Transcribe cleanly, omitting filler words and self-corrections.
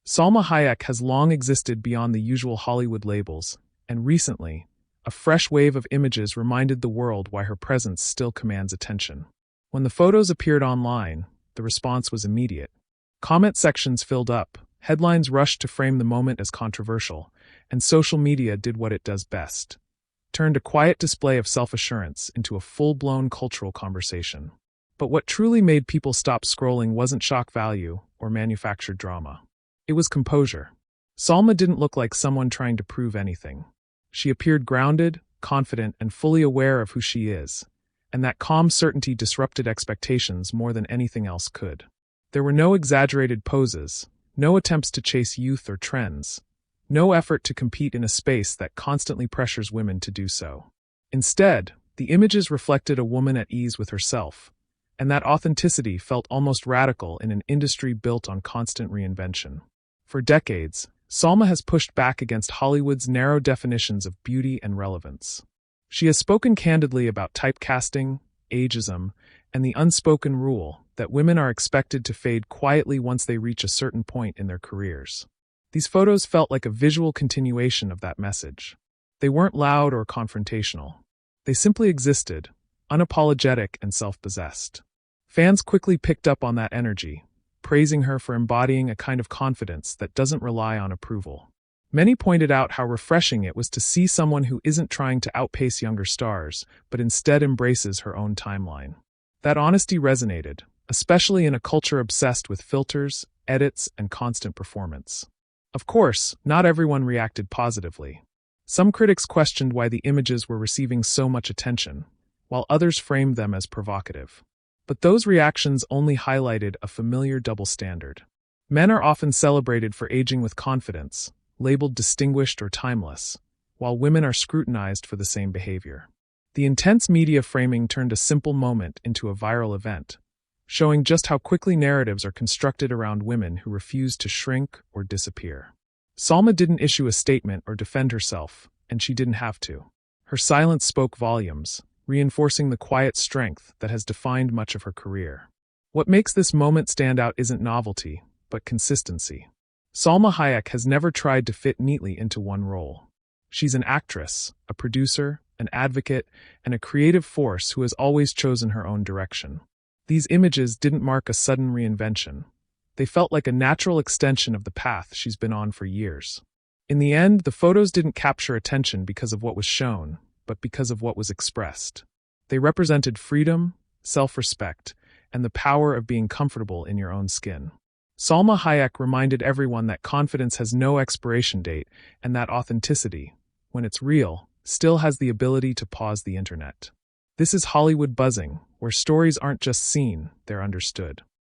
Salma Hayek has long existed beyond the usual Hollywood labels, and recently, a fresh wave of images reminded the world why her presence still commands attention. When the photos appeared online, the response was immediate. Comment sections filled up, headlines rushed to frame the moment as controversial, and social media did what it does best: turned a quiet display of self-assurance into a full-blown cultural conversation. But what truly made people stop scrolling wasn't shock value or manufactured drama. It was composure. Salma didn't look like someone trying to prove anything. She appeared grounded, confident, and fully aware of who she is, and that calm certainty disrupted expectations more than anything else could. There were no exaggerated poses, no attempts to chase youth or trends, no effort to compete in a space that constantly pressures women to do so. Instead, the images reflected a woman at ease with herself, and that authenticity felt almost radical in an industry built on constant reinvention. For decades, Salma has pushed back against Hollywood's narrow definitions of beauty and relevance. She has spoken candidly about typecasting, ageism, and the unspoken rule that women are expected to fade quietly once they reach a certain point in their careers. These photos felt like a visual continuation of that message. They weren't loud or confrontational. They simply existed, unapologetic and self-possessed. Fans quickly picked up on that energy, praising her for embodying a kind of confidence that doesn't rely on approval. Many pointed out how refreshing it was to see someone who isn't trying to outpace younger stars, but instead embraces her own timeline. That honesty resonated, especially in a culture obsessed with filters, edits, and constant performance. Of course, not everyone reacted positively. Some critics questioned why the images were receiving so much attention, while others framed them as provocative. But those reactions only highlighted a familiar double standard. Men are often celebrated for aging with confidence, labeled distinguished or timeless, while women are scrutinized for the same behavior. The intense media framing turned a simple moment into a viral event, showing just how quickly narratives are constructed around women who refuse to shrink or disappear. Salma didn't issue a statement or defend herself, and she didn't have to. Her silence spoke volumes, reinforcing the quiet strength that has defined much of her career. What makes this moment stand out isn't novelty, but consistency. Salma Hayek has never tried to fit neatly into one role. She's an actress, a producer, an advocate, and a creative force who has always chosen her own direction. These images didn't mark a sudden reinvention. They felt like a natural extension of the path she's been on for years. In the end, the photos didn't capture attention because of what was shown, but because of what was expressed. They represented freedom, self-respect, and the power of being comfortable in your own skin. Salma Hayek reminded everyone that confidence has no expiration date, and that authenticity, when it's real, still has the ability to pause the internet. This is Hollywood buzzing, where stories aren't just seen, they're understood.